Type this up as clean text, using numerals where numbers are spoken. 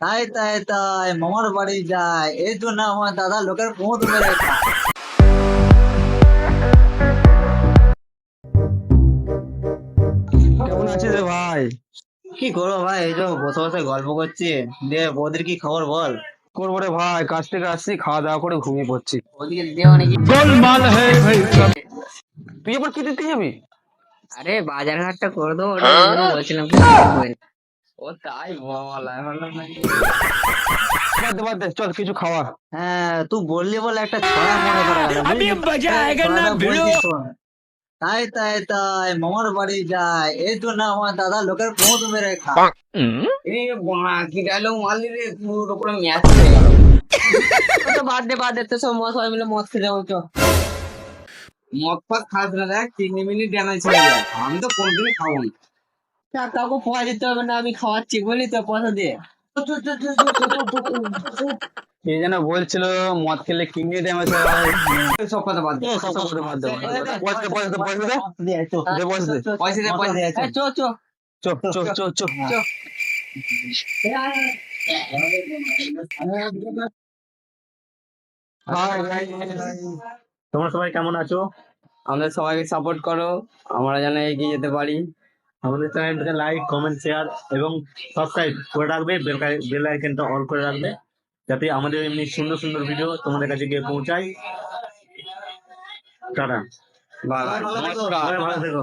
তাই তাই তাই মামার বাড়ি যায়, এই তো না আমার দাদা লোকের মুখ মেরে খায়। কেমন আছিস রে ভাই? কি করবো ভাই, এই তো বসে বসে গল্প করছি। দিয়ে বৌদির কি খবর বল? করবো রে ভাই, কাজ থেকে আসছি, খাওয়া দাওয়া করে ঘুমিয়ে পড়ছি। ওদিকে দেওয়া নাকি? তুই এবার কি দিতে যাবি? আরে বাজার ঘাটটা করে দেবো, ওটাই জন্য বলছিলাম কি করবো। ও তাই বল, আমি ভাবলাম নাকি। বাদ দে, চল কিছু খাওয়া। হ্যাঁ তুই বললি বলে একটা ছড়া মনে করা গেল, বুঝলি? ছড়াটা বলছি শোন। তাই তাই তাই মামার বাড়ি যায়, এই তো না আমার দাদা লোকের মুখ মেরে খায়। এই বাড়া কি ডায়লগ মারলি রে, পুরো পুরো ম্যাচ হয়ে গেল। তো বাদ দে তো সব সবাই মিলে মদ খেতে যাবো, চ। মদ ফাদ খাস না, দেখ 3 মিনিট ড্যামেজ হয়ে যায়, আমি তো কোনদিনই খাবো না। কাউকে পয়সা দিতে হবে না, আমি খাওয়াচ্ছি বলি তো, পয়সা দিয়ে। কে যেন বলছিল মদ খেলে কিডনি ড্যামেজ হয়। সব কথা বাদ দে, সব কথা বাদ দে, পয়সা দে, পয়সা দে, পয়সা দে, দে পয়সা দে, পয়সা দে, পয়সা দে, চ চ চো চো চো চো। তোমরা সবাই কেমন আছো? আমাদের সবাইকে সাপোর্ট করো, আমরা যেন এগিয়ে যেতে পারি। আমাদের চ্যানেলটাকে লাইক, কমেন্ট, শেয়ার এবং সাবস্ক্রাইব করে রাখবে। বেল আইকনটা অন করে রাখবে, যাতে আমাদের এমনি সুন্দর সুন্দর ভিডিও তোমাদের কাছে গিয়ে পৌঁছায়। টাটা, বাই বাই, নমস্কার। সবাই ভালো থেকো।